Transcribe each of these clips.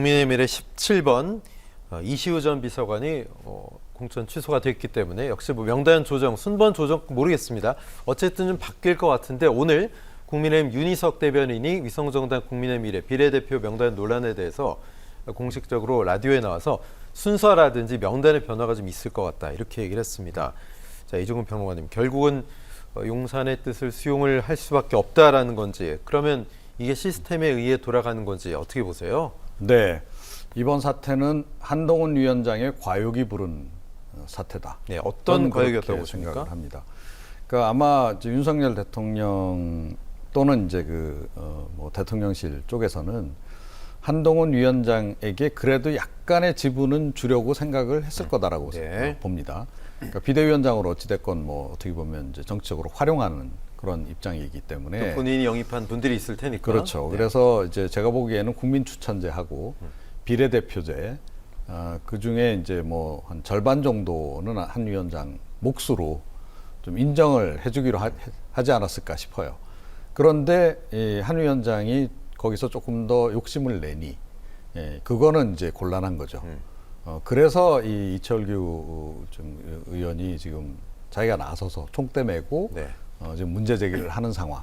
국민의힘의 17번 이시우 전 비서관이 공천 취소가 됐기 때문에 역시 뭐 명단 조정, 순번 조정 모르겠습니다. 어쨌든 좀 바뀔 것 같은데 오늘 국민의힘 윤희석 대변인이 위성정당 국민의 미래 비례대표 명단 논란에 대해서 공식적으로 라디오에 나와서 순서라든지 명단의 변화가 좀 있을 것 같다 이렇게 얘기를 했습니다. 자, 이종근 평론가님, 결국은 용산의 뜻을 수용을 할 수밖에 없다라는 건지, 그러면 이게 시스템에 의해 돌아가는 건지 어떻게 보세요? 네, 이번 사태는 한동훈 위원장의 과욕이 부른 사태다. 네, 어떤 과욕이었다고 생각을 합니다. 그러니까 아마 이제 윤석열 대통령 또는 이제 뭐 대통령실 쪽에서는 한동훈 위원장에게 그래도 약간의 지분은 주려고 생각을 했을 거다라고 봅니다. 그러니까 비대위원장으로 어찌됐건 뭐 어떻게 보면 이제 정치적으로 활용하는 그런 입장이기 때문에 또 본인이 영입한 분들이 있을 테니까. 그렇죠. 네. 그래서 이제 제가 보기에는 국민추천제하고 비례대표제 그 중에 이제 뭐 한 절반 정도는 한 위원장 몫으로 좀 인정을 해주기로 하지 않았을까 싶어요. 그런데 이 한 위원장이 거기서 조금 더 욕심을 내니 그거는 이제 곤란한 거죠. 그래서 이 이철규 의원이 지금 자기가 나서서 총대 메고 지금 문제 제기를 하는 상황.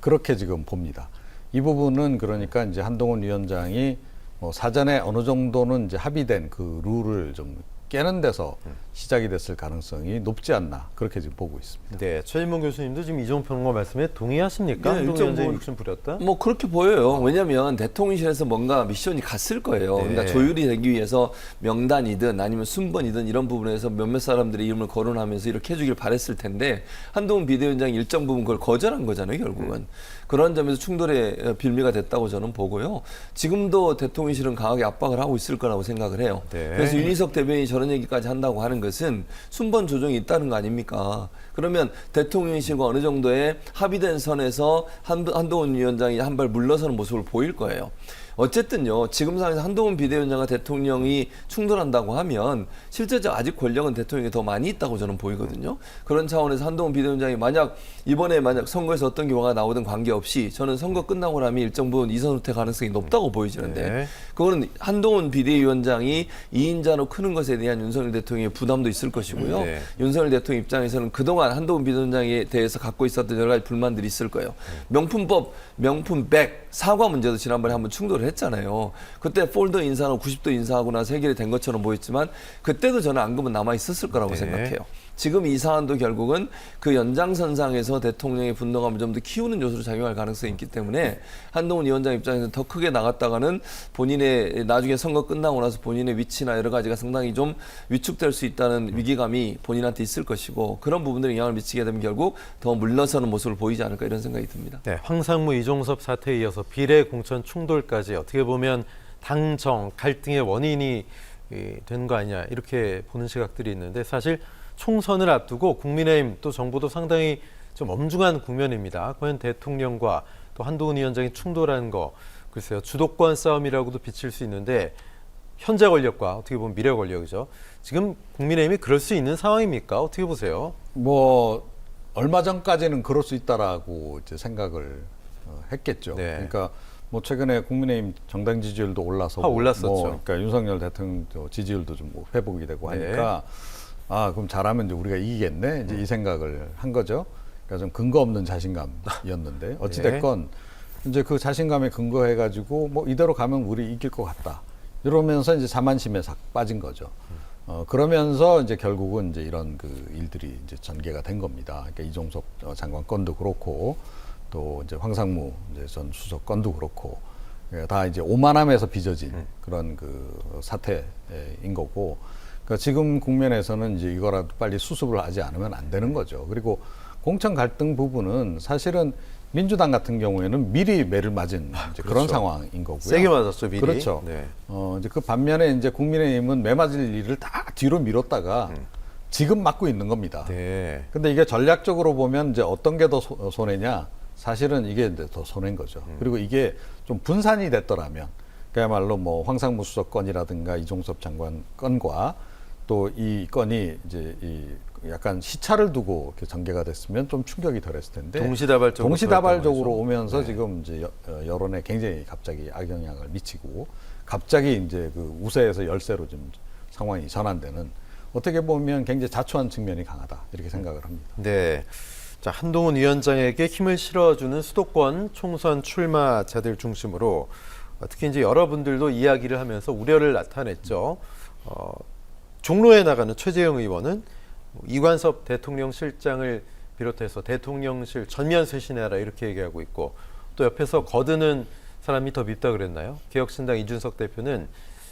그렇게 지금 봅니다. 이 부분은 그러니까 이제 한동훈 위원장이 뭐 사전에 어느 정도는 이제 합의된 그 룰을 좀 깨는 데서 시작이 됐을 가능성이 높지 않나 그렇게 지금 보고 있습니다. 네, 최진봉 교수님도 지금 이종훈 평론가 말씀에 동의하십니까? 네, 한동훈 위원장이 욕심 부렸다? 뭐 그렇게 보여요. 왜냐하면 대통령실에서 뭔가 미션이 갔을 거예요. 네. 그러니까 조율이 되기 위해서 명단이든 아니면 순번이든 이런 부분에서 몇몇 사람들의 이름을 거론하면서 이렇게 해주길 바랬을 텐데 한동훈 비대위원장이 일정 부분 그걸 거절한 거잖아요, 결국은. 그런 점에서 충돌의 빌미가 됐다고 저는 보고요. 지금도 대통령실은 강하게 압박을 하고 있을 거라고 생각을 해요. 네. 그래서 윤희석 대변인이 저런 얘기까지 한다고 하는 것은 순번 조정이 있다는 거 아닙니까? 그러면 대통령실과 어느 정도의 합의된 선에서 한동훈 위원장이 한 발 물러서는 모습을 보일 거예요. 어쨌든요, 지금 상황에서 한동훈 비대위원장과 대통령이 충돌한다고 하면 실제적 아직 권력은 대통령이 더 많이 있다고 저는 보이거든요. 그런 차원에서 한동훈 비대위원장이 이번에 선거에서 어떤 결과가 나오든 관계없이 저는 선거 끝나고 나면 일정 부분 이선 후퇴 가능성이 높다고 보이지는데 그거는 한동훈 비대위원장이 2인자로 크는 것에 대한 윤석열 대통령의 부담도 있을 것이고요. 윤석열 대통령 입장에서는 그동안 한동훈 비대위원장에 대해서 갖고 있었던 여러 가지 불만들이 있을 거예요. 명품법, 명품백, 사과 문제도 지난번에 한번 충돌을 했잖아요. 그때 폴더 인사하고 90도 인사하고 나서 해결이 된 것처럼 보였지만 그때도 저는 앙금은 남아 있었을 거라고 생각해요. 지금 이 사안도 결국은 그 연장선상에서 대통령의 분노감을 좀 더 키우는 요소로 작용할 가능성이 있기 때문에 한동훈 위원장 입장에서는 더 크게 나갔다가는 본인의 나중에 선거 끝나고 나서 본인의 위치나 여러 가지가 상당히 좀 위축될 수 있다는 위기감이 본인한테 있을 것이고 그런 부분들에 영향을 미치게 되면 결국 더 물러서는 모습을 보이지 않을까 이런 생각이 듭니다. 네, 황상무 이종섭 사태에 이어서 비례 공천 충돌까지 어떻게 보면 당정 갈등의 원인이 된 거 아니냐 이렇게 보는 시각들이 있는데 사실 총선을 앞두고 국민의힘 또 정부도 상당히 좀 엄중한 국면입니다. 과연 대통령과 또 한동훈 위원장이 충돌하는 거 글쎄요 주도권 싸움이라고도 비칠 수 있는데 현재 권력과 어떻게 보면 미래 권력이죠. 지금 국민의힘이 그럴 수 있는 상황입니까? 어떻게 보세요? 뭐 얼마 전까지는 그럴 수 있다라고 이제 생각을 했겠죠. 네. 그러니까 뭐 최근에 국민의힘 정당 지지율도 올라서 올랐었죠. 뭐 그러니까 윤석열 대통령 지지율도 좀 회복이 되고 하니까 그럼 잘하면 이제 우리가 이기겠네 이제 이 생각을 한 거죠. 그러니까 좀 근거 없는 자신감이었는데 어찌 됐건 이제 그 자신감에 근거해가지고 뭐 이대로 가면 우리 이길 것 같다 이러면서 이제 자만심에 싹 빠진 거죠. 그러면서 이제 결국은 이제 이런 그 일들이 이제 전개가 된 겁니다. 그러니까 이종섭 장관 건도 그렇고 또 이제 황상무 이제 전 수석 건도 그렇고 다 이제 오만함에서 빚어진 그런 그 사태인 거고. 그러니까 지금 국면에서는 이제 이거라도 빨리 수습을 하지 않으면 안 되는 거죠. 그리고 공천 갈등 부분은 사실은 민주당 같은 경우에는 미리 매를 맞은 이제 그런 상황인 거고요. 세게 맞았죠, 미리. 그렇죠. 네. 이제 그 반면에 이제 국민의힘은 매 맞을 일을 다 뒤로 미뤘다가 지금 맞고 있는 겁니다. 네. 근데 이게 전략적으로 보면 이제 어떤 게 더 손해냐? 사실은 이게 이제 더 손해인 거죠. 그리고 이게 좀 분산이 됐더라면 그야말로 뭐 황상무 수석 건이라든가 이종섭 장관 건과 또 이 건이 이제 약간 시차를 두고 이렇게 전개가 됐으면 좀 충격이 덜했을 텐데 동시다발적으로 오면서 지금 이제 여론에 굉장히 갑자기 악영향을 미치고 갑자기 이제 그 우세에서 열세로 좀 상황이 전환되는 어떻게 보면 굉장히 자초한 측면이 강하다 이렇게 생각을 합니다. 네. 자, 한동훈 위원장에게 힘을 실어주는 수도권 총선 출마자들 중심으로 특히 이제 여러분들도 이야기를 하면서 우려를 나타냈죠. 종로에 나가는 최재형 의원은 이관섭 대통령 실장을 비롯해서 대통령실 전면 쇄신해라 이렇게 얘기하고 있고 또 옆에서 거드는 사람이 더 밉다 그랬나요? 개혁신당 이준석 대표는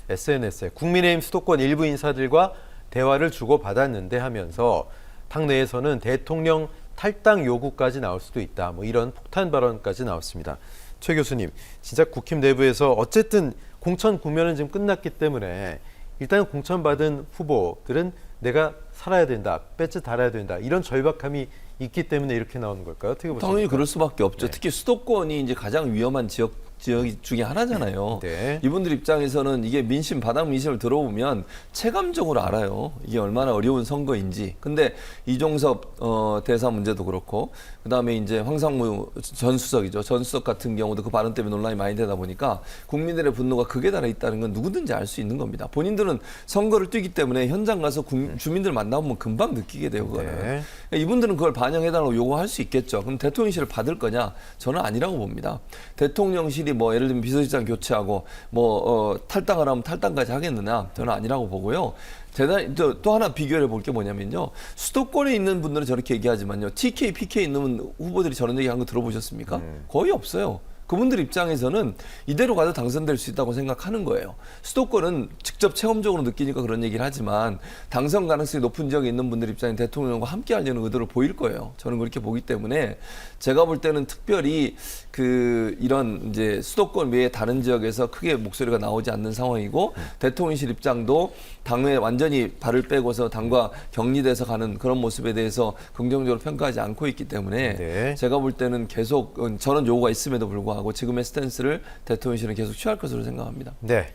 SNS에 국민의힘 수도권 일부 인사들과 대화를 주고받았는데 하면서 당 내에서는 대통령 탈당 요구까지 나올 수도 있다. 뭐 이런 폭탄 발언까지 나왔습니다. 최 교수님, 진짜 국힘 내부에서 어쨌든 공천 국면은 지금 끝났기 때문에 일단 공천받은 후보들은 내가 살아야 된다, 배지 달아야 된다 이런 절박함이 있기 때문에 이렇게 나오는 걸까요? 어떻게 보십니까? 당연히 그럴 수밖에 없죠. 네. 특히 수도권이 이제 가장 위험한 지역 중에 하나잖아요. 네. 이분들 입장에서는 이게 민심, 바닥 민심을 들어보면 체감적으로 알아요. 이게 얼마나 어려운 선거인지. 근데 이종섭 대사 문제도 그렇고, 그 다음에 이제 황상무 전 수석이죠. 전 수석 같은 경우도 그 발언 때문에 논란이 많이 되다 보니까 국민들의 분노가 극에 달해 있다는 건 누구든지 알 수 있는 겁니다. 본인들은 선거를 뛰기 때문에 현장 가서 주민들 만나보면 금방 느끼게 돼요. 그거는. 네. 이분들은 그걸 반영해달라고 요구할 수 있겠죠. 그럼 대통령실을 받을 거냐? 저는 아니라고 봅니다. 대통령실이 뭐 예를 들면 비서실장 교체하고 뭐 탈당을 하면 탈당까지 하겠느냐? 저는 아니라고 보고요. 대단히 또 하나 비교해 볼 게 뭐냐면요. 수도권에 있는 분들은 저렇게 얘기하지만요. TK, PK 있는 후보들이 저런 얘기 한 거 들어보셨습니까? 거의 없어요. 그분들 입장에서는 이대로 가도 당선될 수 있다고 생각하는 거예요. 수도권은 직접 체험적으로 느끼니까 그런 얘기를 하지만 당선 가능성이 높은 지역에 있는 분들 입장에 대통령과 함께 하려는 의도를 보일 거예요. 저는 그렇게 보기 때문에 제가 볼 때는 특별히 이런 이제 수도권 외에 다른 지역에서 크게 목소리가 나오지 않는 상황이고 대통령실 입장도 당에 완전히 발을 빼고서 당과 격리돼서 가는 그런 모습에 대해서 긍정적으로 평가하지 않고 있기 때문에 네. 저는 제가 볼 때는 계속 저런 요구가 있음에도 불구하고 지금의 스탠스를 대통령실은 계속 취할 것으로 생각합니다. 네.